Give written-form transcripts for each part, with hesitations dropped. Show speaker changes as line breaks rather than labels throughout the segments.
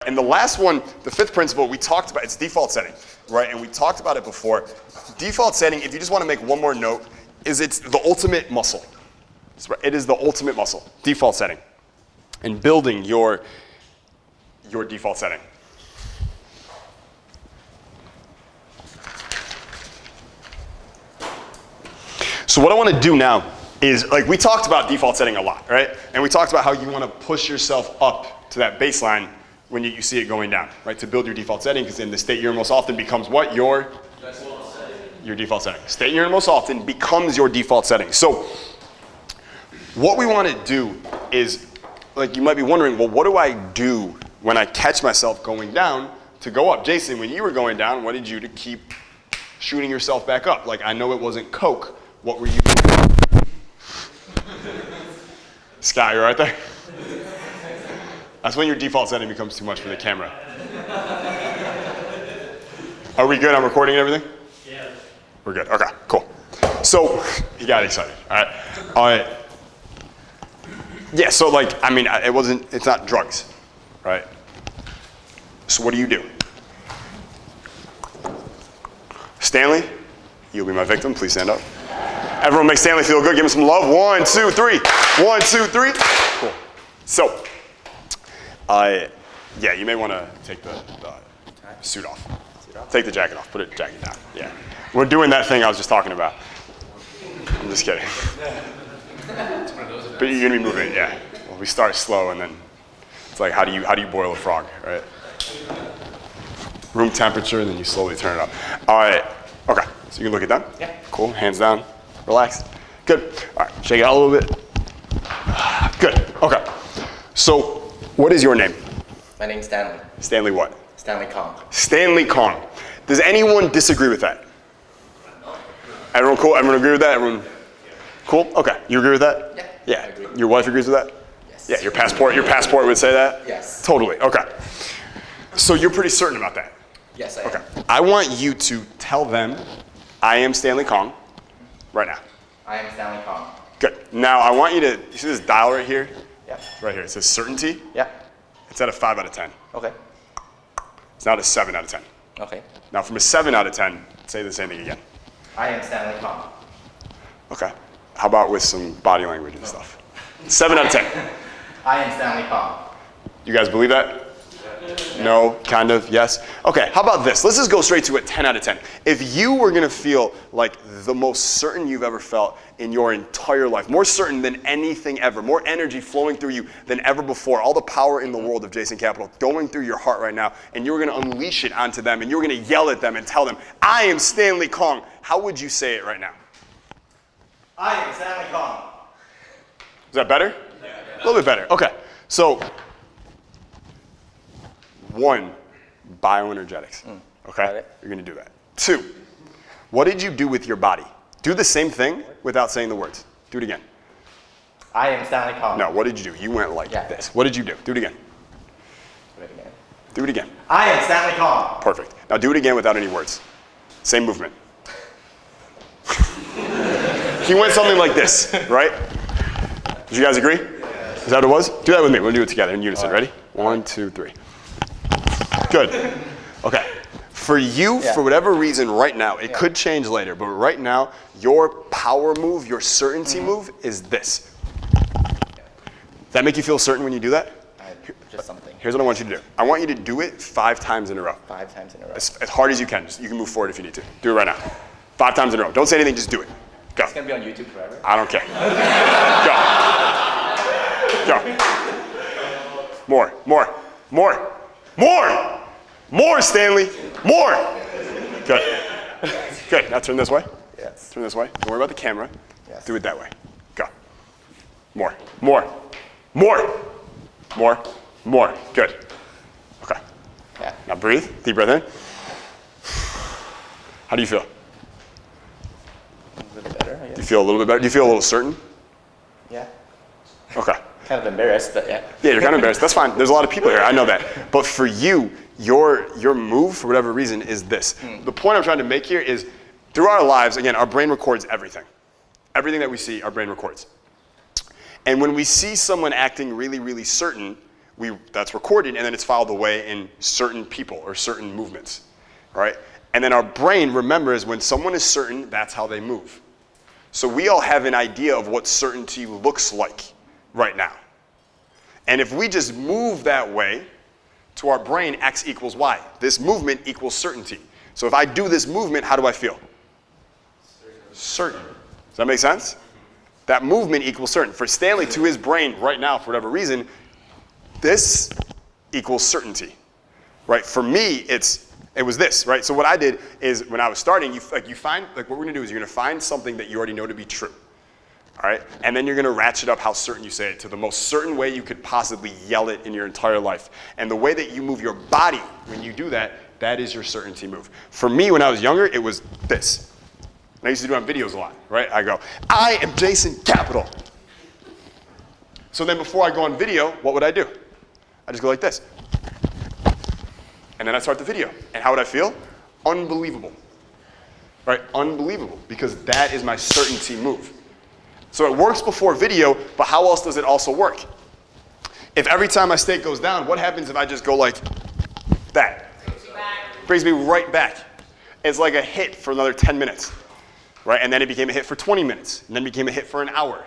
And the last one, the fifth principle, we talked about, it's default setting, right? And we talked about it before. Default setting, if you just want to make one more note, is it's the ultimate muscle. It is the ultimate muscle, default setting. And building your default setting. So what I want to do now is, like, we talked about default setting a lot, right? And we talked about how you want to push yourself up to that baseline when you see it going down, right? To build your default setting, because in the state you're in most often becomes what? Your default setting. State you're in most often becomes your default setting. So what we want to do is, like, you might be wondering, well, what do I do when I catch myself going down to go up? Jason, when you were going down, what did you do to keep shooting yourself back up? Like, I know it wasn't Coke. What were you doing? Scott, you're right there? That's when your default setting becomes too much for the camera. Are we good on recording and everything? Yeah. We're good. Okay, cool. So, he got excited. All right. Yeah, so, like, I mean, it's not drugs, right? So what do you do? Stanley, you'll be my victim. Please stand up. Everyone make Stanley feel good. Give him some love. 1, 2, 3. 1, 2, 3. Cool. So, yeah, you may want to take the suit off. Take the jacket off. Put the jacket down. Yeah. We're doing that thing I was just talking about. I'm just kidding. But you're going to be moving, yeah. Well, we start slow, and then it's like, how do you boil a frog, right? Room temperature, and then you slowly turn it up. All right. Okay. So you can look at that? Yeah. Cool. Hands down. Relax. Good. All right. Shake it out a little bit. Good. Okay. So, what is your name?
My name's Stanley.
Stanley what?
Stanley Kong.
Stanley Kong. Does anyone disagree with that? Everyone cool? Everyone agree with that? Everyone cool? Okay. You agree with that?
Yeah.
Yeah.
I agree.
Your wife agrees with that?
Yes.
Yeah. Your passport would say that?
Yes.
Totally. Okay. So you're pretty certain about that?
Yes, I am.
Okay. I want you to tell them, I am Stanley Kong, right now.
I am Stanley Kong.
Good. Now I want you to, you see this dial right here?
Yeah.
Right here. It says certainty.
Yeah.
It's at a 5 out of 10.
Okay.
It's not a 7 out of 10.
Okay.
Now from a 7 out of 10, say the same thing again.
I am Stanley Kong.
Okay. How about with some body language and stuff? 7 out of 10.
I am Stanley Kong.
You guys believe that? No, kind of, yes. Okay, how about this? Let's just go straight to a 10 out of 10. If you were gonna feel like the most certain you've ever felt in your entire life, more certain than anything ever, more energy flowing through you than ever before, all the power in the world of Jason Capital going through your heart right now, and you were gonna unleash it onto them, and you were gonna yell at them and tell them, I am Stanley Kong, how would you say it right now?
I am Stanley Kong.
Is that better? Yeah. A little bit better, okay. So, 1, bioenergetics, okay? You're gonna do that. 2, what did you do with your body? Do the same thing without saying the words. Do it again.
I am Stanley Kong.
No, what did you do? You went like this. What did you do? Do it again.
Do it again.
Do it again.
I am Stanley Kong.
Perfect. Now do it again without any words. Same movement. He went something like this, right? Did you guys agree? Yes. Is that what it was? Do that with me. We'll do it together in unison. Ready? 1, 2, 3. Good. Okay. For you, for whatever reason right now, it could change later, but right now, your power move, your certainty move is this. Does that make you feel certain when you do that?
Just something.
Here's what I want you to do. I want you to do it 5 times in a row.
5 times in a row.
As hard as you can. You can move forward if you need to. Do it right now. 5 times in a row. Don't say anything, just do it. Go.
It's going to be on YouTube forever.
I don't care. Go. More, more, more, more, more, Stanley, more. Good. Good. Now turn this way.
Yes.
Turn this way. Don't worry about the camera.
Yes.
Do it that way. Go. More, more, more, more, more. Good. Okay.
Yeah.
Now breathe. Deep breath in. How do you feel?
A little better, I guess.
Do you feel a little bit better? Do you feel a little certain?
Yeah.
Okay.
Kind of embarrassed, but yeah.
Yeah, you're kind of embarrassed. That's fine. There's a lot of people here. I know that. But for you, your move, for whatever reason, is this. The point I'm trying to make here is, through our lives, again, our brain records everything. Everything that we see, our brain records. And when we see someone acting really, really certain, that's recorded, and then it's filed away in certain people or certain movements, right? And then our brain remembers when someone is certain, that's how they move. So we all have an idea of what certainty looks like right now. And if we just move that way, to our brain, X equals Y. This movement equals certainty. So if I do this movement, how do I feel? Certain. Does that make sense? That movement equals certain. For Stanley, to his brain right now, for whatever reason, this equals certainty, right? For me, it was this, right? So what I did is when I was starting, what we're gonna do is you're gonna find something that you already know to be true, all right? And then you're gonna ratchet up how certain you say it to the most certain way you could possibly yell it in your entire life. And the way that you move your body when you do that, that is your certainty move. For me, when I was younger, it was this. And I used to do it on videos a lot, right? I go, I am Jason Capital. So then before I go on video, what would I do? I just go like this. And then I start the video. And how would I feel? Unbelievable, right? Unbelievable, because that is my certainty move. So it works before video, but how else does it also work? If every time my stake goes down, what happens if I just go like that? Brings me right back. It's like a hit for another 10 minutes, right? And then it became a hit for 20 minutes, and then became a hit for an hour,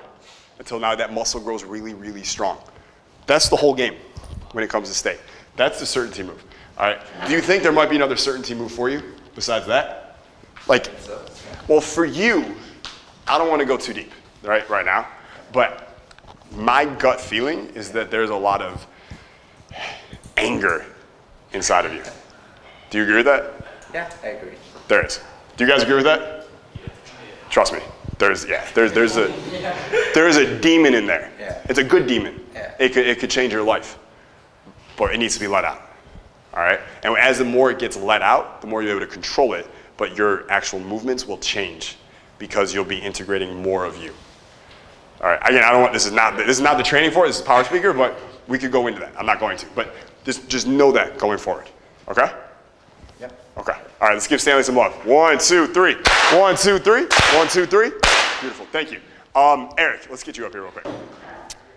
until now that muscle grows really, really strong. That's the whole game when it comes to stake. That's the certainty move, all right? Do you think there might be another certainty move for you besides that? Like, well, for you, I don't want to go too deep, right now, but my gut feeling is that there's a lot of anger inside of you. Do you agree with that?
Yeah, I agree.
There is. Do you guys agree with that? Trust me. There's a demon in there.
Yeah.
It's a good demon.
Yeah.
It could change your life, but it needs to be let out. All right. And as the more it gets let out, the more you're able to control it. But your actual movements will change because you'll be integrating more of you. All right. Again, I don't want this is not the training for it. This is Power Speaker, but we could go into that. I'm not going to. But just know that going forward. Okay.
Yep.
Okay. All right, let's give Stanley some love. 1, 2, 3. 1, 2, 3. 1, 2, 3. Beautiful. Thank you. Eric, let's get you up here real quick.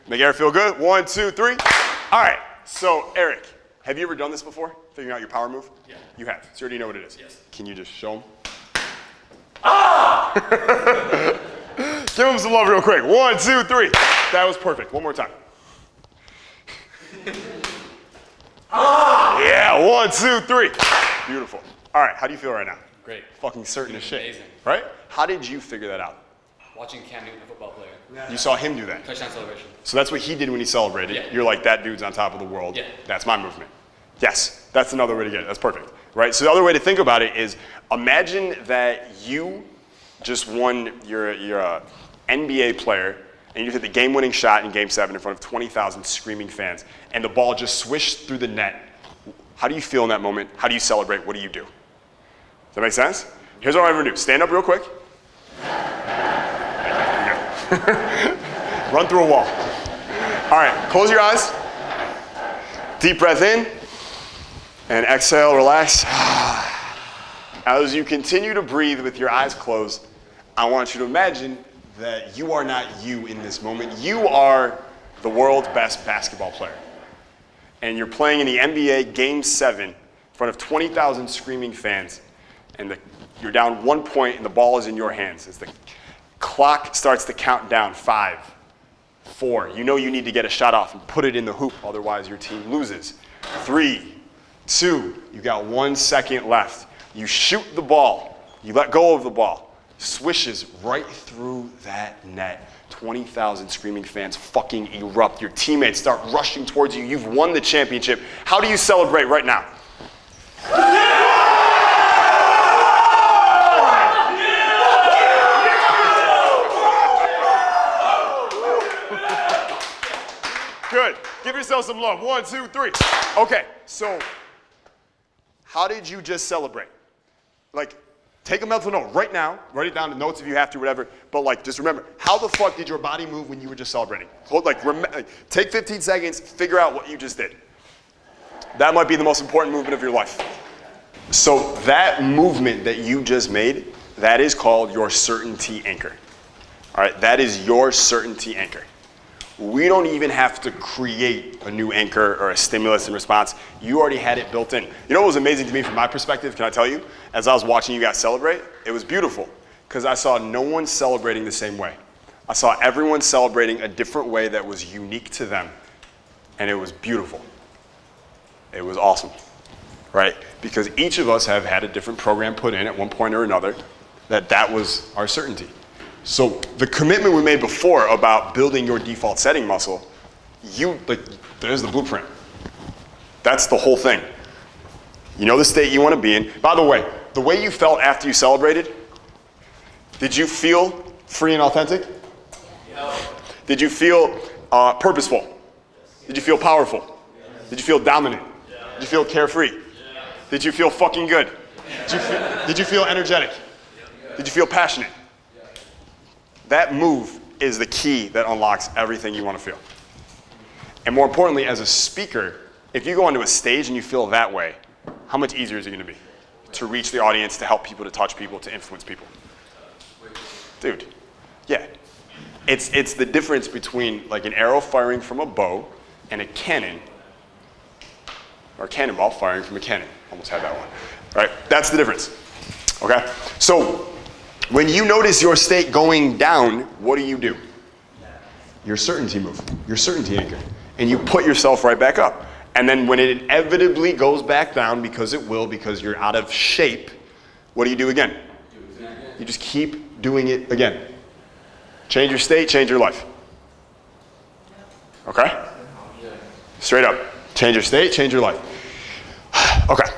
Make Eric feel good. 1, 2, 3. All right. So, Eric, have you ever done this before? Figuring out your power move?
Yeah.
You have. So you already know what it is.
Yes.
Can you just show him? Ah! Give him some love real quick. 1, 2, 3. That was perfect. One more time. Yeah. 1, 2, 3. Beautiful. All right. How do you feel right now?
Great.
Fucking certain as shit.
Amazing.
Right? How did you figure that out?
Watching Cam Newton, the football player.
You saw him do that.
Touchdown celebration.
So that's what he did when he celebrated.
Yeah.
You're like, that dude's on top of the world.
Yeah.
That's my movement. Yes, that's another way to get it. That's perfect, right? So the other way to think about it is imagine that you just won, you're a NBA player, and you hit the game-winning shot in Game 7 in front of 20,000 screaming fans, and the ball just swished through the net. How do you feel in that moment? How do you celebrate? What do you do? Does that make sense? Here's what I'm gonna do. Stand up real quick. Run through a wall. All right, close your eyes. Deep breath in. And exhale, relax. As you continue to breathe with your eyes closed, I want you to imagine that you are not you in this moment. You are the world's best basketball player. And you're playing in the NBA Game 7 in front of 20,000 screaming fans. And you're down 1 point and the ball is in your hands. As the clock starts to count down, 5, 4. You know you need to get a shot off and put it in the hoop, otherwise your team loses. 3, 2, you got 1 second left. You shoot the ball, you let go of the ball, swishes right through that net. 20,000 screaming fans fucking erupt. Your teammates start rushing towards you. You've won the championship. How do you celebrate right now? Good. Give yourself some love. 1, 2, 3. Okay, so how did you just celebrate? Like, take a mental note right now. Write it down in notes if you have to, whatever. But like, just remember, how the fuck did your body move when you were just celebrating? Take 15 seconds, figure out what you just did. That might be the most important movement of your life. So that movement that you just made, that is called your certainty anchor. All right, that is your certainty anchor. We don't even have to create a new anchor or a stimulus in response. You already had it built in. You know what was amazing to me from my perspective, can I tell you? As I was watching you guys celebrate, it was beautiful because I saw no one celebrating the same way. I saw everyone celebrating a different way that was unique to them, and it was beautiful. It was awesome, right? Because each of us have had a different program put in at one point or another that was our certainty. So the commitment we made before about building your default setting muscle, there's the blueprint. That's the whole thing. You know the state you want to be in. By the way you felt after you celebrated, did you feel free and authentic? Yeah. Did you feel purposeful? Did you feel powerful? Did you feel dominant? Did you feel carefree? Did you feel fucking good? Did you feel energetic? Did you feel passionate? That move is the key that unlocks everything you want to feel. And more importantly, as a speaker, if you go onto a stage and you feel that way, how much easier is it going to be to reach the audience, to help people, to touch people, to influence people? Dude, yeah. It's the difference between like an arrow firing from a bow and a cannon, or a cannonball firing from a cannon. Almost had that one, right? That's the difference, okay? So, when you notice your state going down, what do? Your certainty move, your certainty anchor. And you put yourself right back up. And then when it inevitably goes back down, because it will, because you're out of shape, what do again? You just keep doing it again. Change your state, change your life. Okay? Straight up. Change your state, change your life. Okay.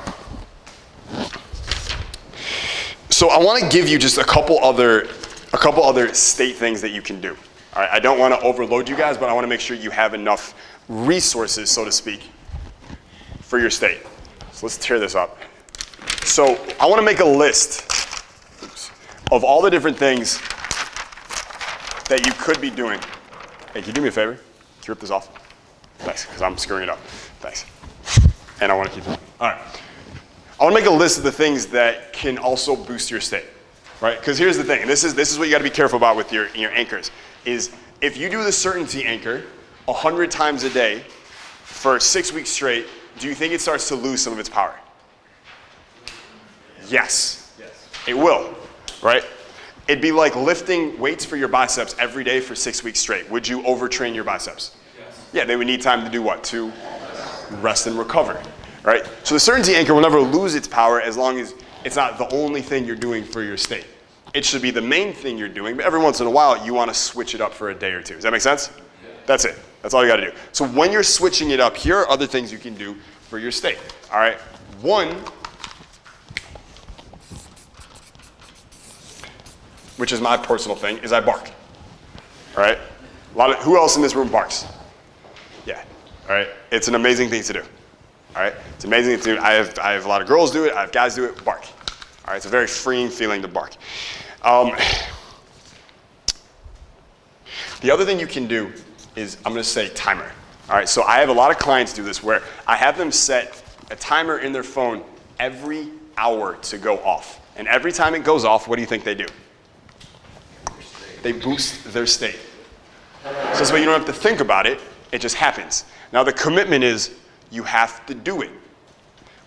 So I want to give you just a couple other state things that you can do. All right, I don't want to overload you guys, but I want to make sure you have enough resources, so to speak, for your state. So let's tear this up. So I want to make a list of all the different things that you could be doing. Hey, can you do me a favor? Can you rip this off? Thanks, because I'm screwing it up. Thanks. And I want to keep it. All right. I want to make a list of the things that can also boost your state, right? Because here's the thing, and this is what you got to be careful about with your anchors, is if you do the certainty anchor 100 times a day for 6 weeks straight, do you think it starts to lose some of its power? Yes. It will, right? It'd be like lifting weights for your biceps every day for 6 weeks straight. Would you overtrain your biceps? Yes. Yeah, they would need time to do what? To rest and recover. Right? So the certainty anchor will never lose its power as long as it's not the only thing you're doing for your state. It should be the main thing you're doing, but every once in a while you want to switch it up for a day or two. Does that make sense? Yeah. That's it. That's all you got to do. So when you're switching it up, here are other things you can do for your state. All right? One, which is my personal thing, is I bark. All right? Who else in this room barks? Yeah. All right? It's an amazing thing to do. All right, it's amazing to do. I have a lot of girls do it. I have guys do it. Bark. All right, it's a very freeing feeling to bark. The other thing you can do is I'm going to say timer. All right, so I have a lot of clients do this where I have them set a timer in their phone every hour to go off, and every time it goes off, what do you think they do? They boost their state. So this way you don't have to think about it. It just happens. Now the commitment is, you have to do it.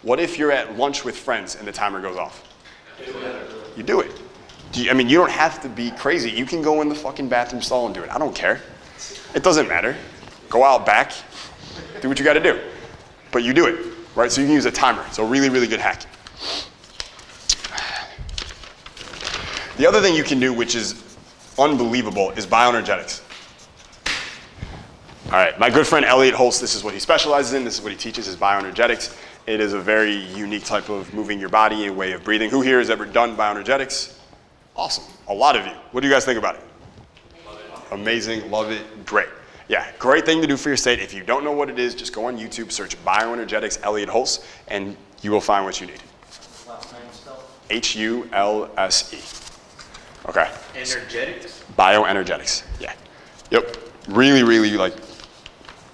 What if you're at lunch with friends and the timer goes off? You do it. You don't have to be crazy. You can go in the fucking bathroom stall and do it. I don't care. It doesn't matter. Go out back, do what you got to do. But you do it, right? So you can use a timer. It's a really, really good hack. The other thing you can do, which is unbelievable, is bioenergetics. All right, my good friend Elliot Holst, this is what he specializes in, this is what he teaches, is bioenergetics. It is a very unique type of moving your body and way of breathing. Who here has ever done bioenergetics? Awesome, a lot of you. What do you guys think about it? Love it. Amazing, love it, great. Yeah, great thing to do for your state. If you don't know what it is, just go on YouTube, search bioenergetics Elliot Holst, and you will find what you need.
Last name spelled?
Hulse. Okay.
Energetics?
Bioenergetics, yeah. Yep, really, really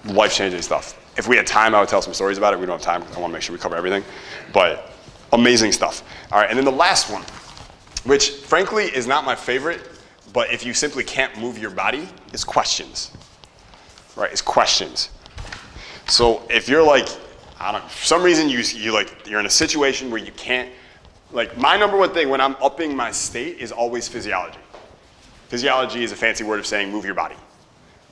life-changing stuff. If we had time, I would tell some stories about it. We don't have time because I want to make sure we cover everything. But amazing stuff. All right, and then the last one, which frankly is not my favorite, but if you simply can't move your body, is questions. right, is questions. So if you're like, I don't know, for some reason you're in a situation where you can't, like my number one thing when I'm upping my state is always physiology. Physiology is a fancy word of saying move your body,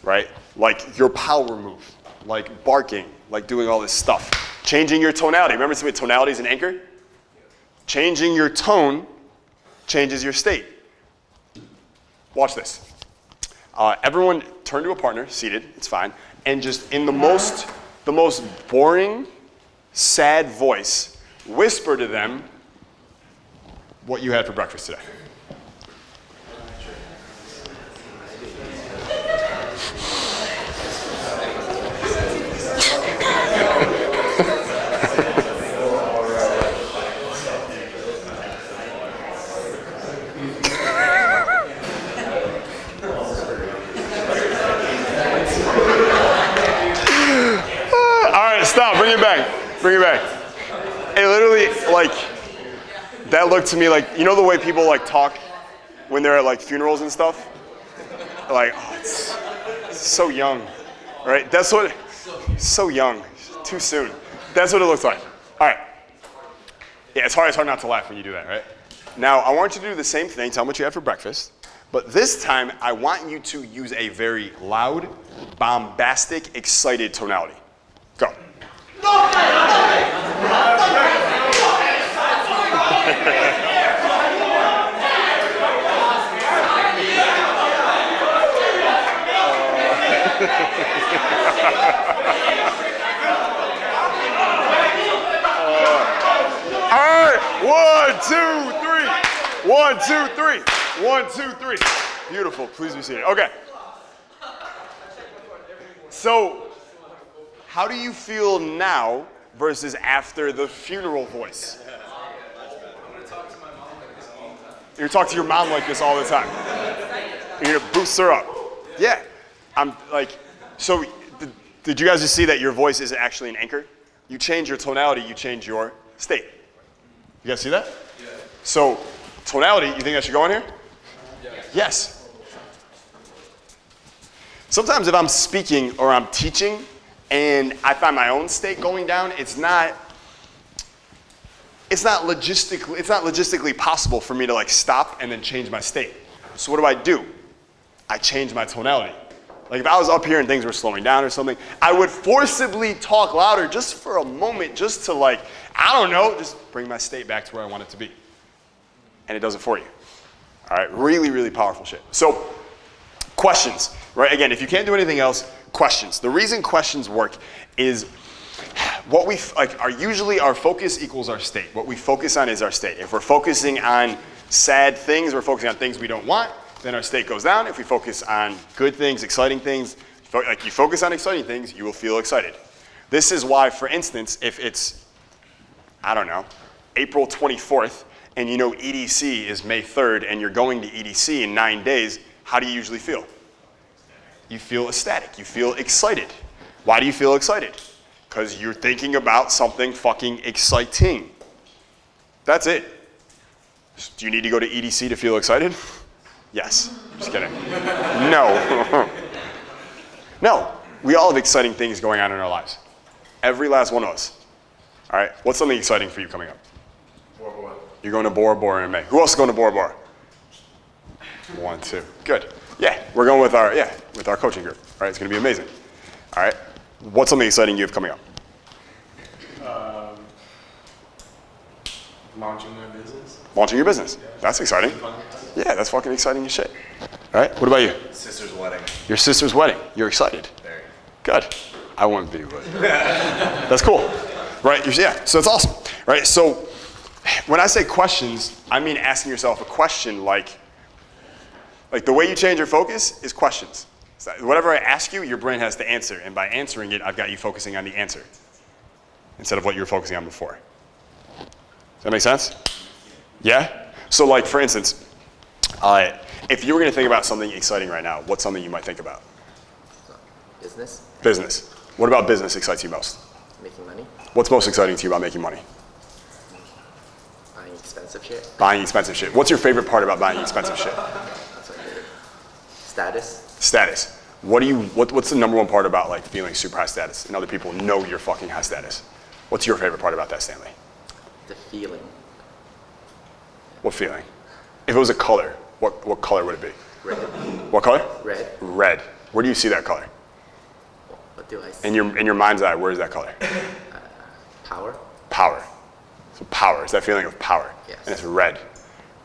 right? Like your power move, like barking, like doing all this stuff. Changing your tonality. Remember tonality is an anchor? Changing your tone changes your state. Watch this. Everyone turn to a partner, seated, it's fine, and just in the most boring, sad voice, whisper to them what you had for breakfast today. Stop, bring it back. It literally, like, that looked to me like, you know the way people like talk when they're at like funerals and stuff? Like, oh, it's so young, right? That's what, so young, too soon. That's what it looks like. All right. Yeah, it's hard not to laugh when you do that, right? Now, I want you to do the same thing, tell me what you had for breakfast, but this time I want you to use a very loud, bombastic, excited tonality. Go. All right, 1, 2, 3. 1, 2, 3. 1, 2, 3. Beautiful, please be seated. Okay. So, how do you feel now versus after the funeral voice? You're talking to your mom like this all the time. You're gonna boost her up. Yeah. I'm like, so did you guys just see that your voice isn't actually an anchor? You change your tonality, you change your state. You guys see that? Yeah. So tonality, you think that should go in here? Yes. Sometimes if I'm speaking or I'm teaching, and I find my own state going down, it's not logistically possible for me to like stop and then change my state. So what do? I change my tonality. Like if I was up here and things were slowing down or something, I would forcibly talk louder just for a moment, just to like, I don't know, just bring my state back to where I want it to be. And it does it for you. All right, really, really powerful shit. So questions, right? Again, if you can't do anything else, questions. The reason questions work is what we like are usually our focus equals our state. What we focus on is our state. If we're focusing on sad things, we're focusing on things we don't want, then our state goes down. If we focus on good things, exciting things, like you focus on exciting things, you will feel excited. This is why, for instance, if it's, I don't know, April 24th, and you know EDC is May 3rd, and you're going to EDC in 9 days, how do you usually feel? You feel ecstatic, you feel excited. Why do you feel excited? Because you're thinking about something fucking exciting. That's it. Do you need to go to EDC to feel excited? Yes, just kidding. No. No, we all have exciting things going on in our lives. Every last one of us. All right, what's something exciting for you coming up?
Bora Bora.
You're going to Bora Bora in May. Who else is going to Bora Bora? 1, 2, good. Yeah, we're going with our coaching group. All right, it's going to be amazing. All right, what's something exciting you have coming up?
Launching my business.
Launching your business. Yeah. That's exciting. Yeah, that's fucking exciting as shit. All right, what about you?
Sister's wedding.
Your sister's wedding. You're excited.
Very.
Good. I wouldn't be, but that's cool. Right, yeah, so it's awesome. Right, so when I say questions, I mean asking yourself a question like the way you change your focus is questions. So whatever I ask you, your brain has to answer, and by answering it, I've got you focusing on the answer instead of what you were focusing on before. Does that make sense? Yeah? So like, for instance, if you were going to think about something exciting right now, what's something you might think about?
Business.
Business. What about business excites you most?
Making money.
What's most exciting to you about making money?
Buying expensive shit.
Buying expensive shit. What's your favorite part about buying expensive shit?
That's my favorite. Status.
Status. What's the number one part about like feeling super high status and other people know you're fucking high status? What's your favorite part about that, Stanley?
The feeling.
What feeling? If it was a color, what color would it be?
Red.
What color?
Red.
Red. Where do you see that color?
What do I see?
In your mind's eye, where is that color?
Power.
Power. So power, it's that feeling of power.
Yes.
And it's red.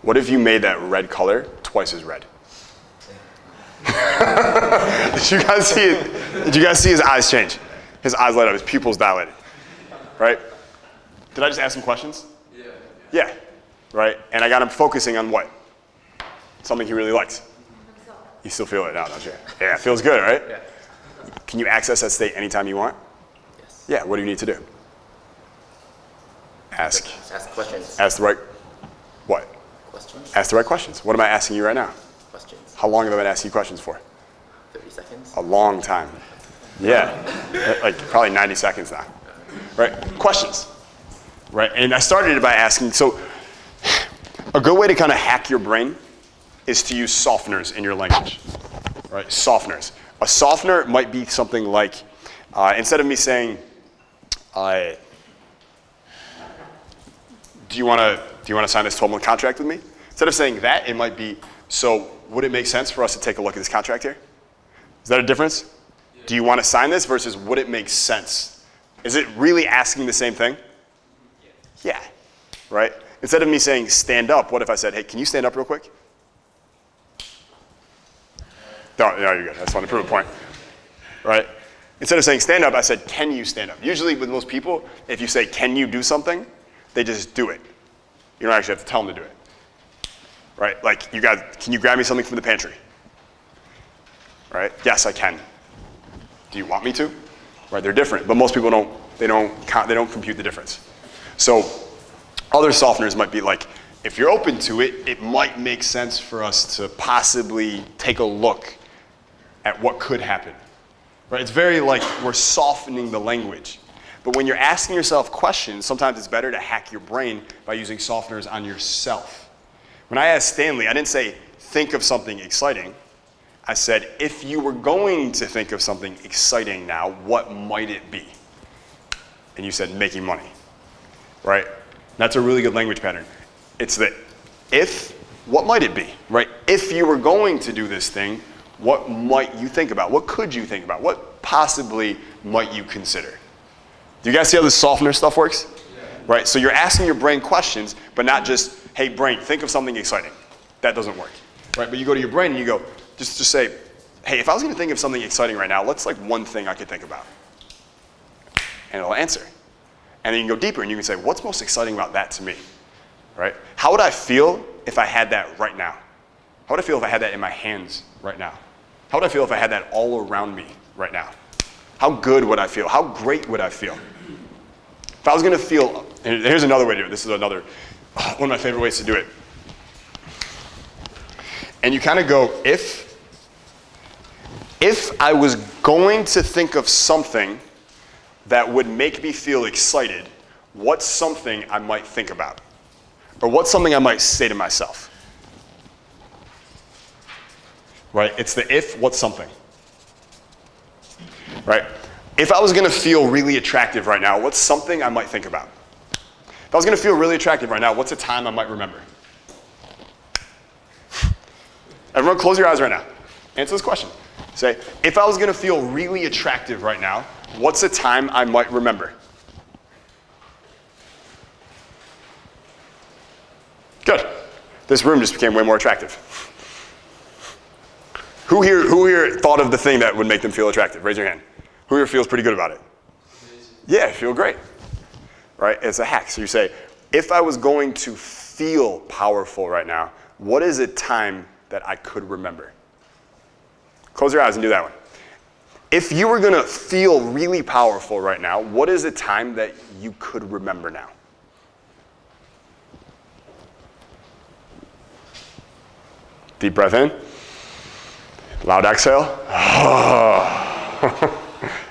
What if you made that red color twice as red? Did you guys see it? Did you guys see his eyes change? His eyes light up, his pupils dilated. Right? Did I just ask some questions? Yeah. Right? And I got him focusing on what? Something he really likes. You still feel it now, don't you? Yeah, it feels good, right?
Yeah.
Can you access that state anytime you want?
Yes.
Yeah, what do you need to do? Ask.
Ask questions.
Ask the right, what?
Questions.
Ask the right questions. What am I asking you right now?
Questions.
How long have I been asking you questions for?
30 seconds.
A long time. Yeah, like probably 90 seconds now. Right? Questions. Right? And I started it by asking, so a good way to kind of hack your brain is to use softeners in your language. Right? Softeners. A softener might be something like, instead of me saying, do you want to sign this 12-month contract with me? Instead of saying that, it might be, so would it make sense for us to take a look at this contract here? Is that a difference? Yeah. Do you want to sign this versus would it make sense? Is it really asking the same thing? Yeah. Right? Instead of me saying stand up, what if I said, hey, can you stand up real quick? No, you're good. I just want to prove a point. Right? Instead of saying stand up, I said, can you stand up? Usually with most people, if you say, can you do something, they just do it. You don't actually have to tell them to do it. Right? Like, you guys, can you grab me something from the pantry? Right? Yes, I can. Do you want me to? Right? They're different, but most people don't compute the difference. So other softeners might be like, if you're open to it, it might make sense for us to possibly take a look at what could happen. Right? It's very like we're softening the language. But when you're asking yourself questions, sometimes it's better to hack your brain by using softeners on yourself. When I asked Stanley, I didn't say, think of something exciting. I said, if you were going to think of something exciting now, what might it be? And you said, making money, right? That's a really good language pattern. It's the if, what might it be, right? If you were going to do this thing, what might you think about? What could you think about? What possibly might you consider? Do you guys see how this softener stuff works? Yeah. Right, so you're asking your brain questions, but not just, hey brain, think of something exciting. That doesn't work, right? But you go to your brain and you go, just say, hey, if I was gonna think of something exciting right now, what's like one thing I could think about? And it'll answer. And then you can go deeper and you can say, what's most exciting about that to me, right? How would I feel if I had that right now? How would I feel if I had that in my hands right now? How would I feel if I had that all around me right now? How good would I feel? How great would I feel? If I was gonna feel, and here's another way to do it. This is another, one of my favorite ways to do it. And you kind of go, if I was going to think of something that would make me feel excited, what's something I might think about? Or what's something I might say to myself? Right, it's the if, what's something? Right? If I was gonna feel really attractive right now, what's something I might think about? If I was gonna feel really attractive right now, what's a time I might remember? Everyone close your eyes right now. Answer this question. Say, if I was gonna feel really attractive right now, what's a time I might remember? Good. This room just became way more attractive. Who here thought of the thing that would make them feel attractive? Raise your hand. Who here feels pretty good about it? Yeah, I feel great. Right? It's a hack. So you say, if I was going to feel powerful right now, what is a time that I could remember? Close your eyes and do that one. If you were gonna feel really powerful right now, what is a time that you could remember now? Deep breath in. Loud exhale.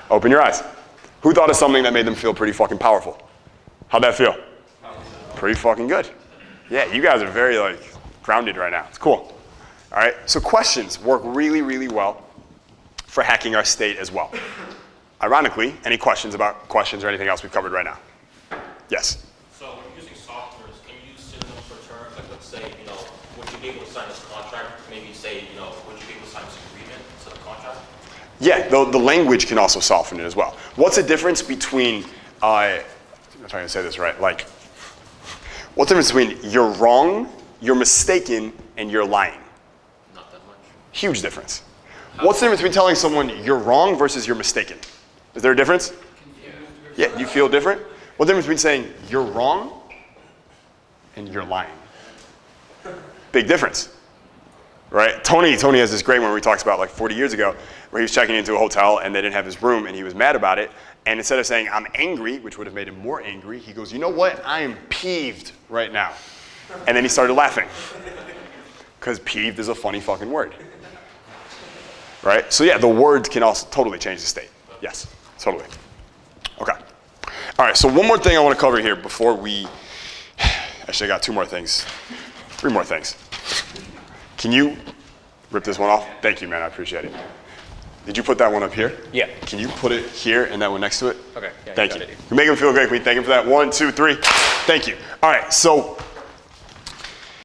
Open your eyes. Who thought of something that made them feel pretty fucking powerful? How'd that feel? Pretty fucking good. Yeah, you guys are very grounded right now. It's cool. All right, so questions work really, really well for hacking our state as well. Ironically, any questions about questions or anything else we've covered right now? Yes?
So when you're using softwares, can you use synonyms for terms? Like let's say, would you be able to sign this contract? Maybe say, would you be able to sign this agreement to the contract?
Yeah, the language can also soften it as well. What's the difference between, I'm trying to say this right, like, what's the difference between you're wrong, you're mistaken, and you're lying?
Not that much.
Huge difference. What's the difference between telling someone you're wrong versus you're mistaken? Is there a difference? Yeah, you feel different? What's the difference between saying you're wrong and you're lying? Big difference, right? Tony has this great one where he talks about like 40 years ago where he was checking into a hotel and they didn't have his room and he was mad about it. And instead of saying, I'm angry, which would have made him more angry, he goes, you know what? I am peeved right now. And then he started laughing. Because peeved is a funny fucking word. Right? So yeah, the words can also totally change the state. Yes, totally. Okay. All right, so one more thing I want to cover here before we, actually I got 2 more things, 3 more things. Can you rip this one off? Thank you, man, I appreciate it. Did you put that one up here?
Yeah.
Can you put it here and that one next to it?
Okay. Yeah,
Thank
got
you.
it.
You make him feel great. Can we thank him for that? 1, 2, 3. Thank you. All right, so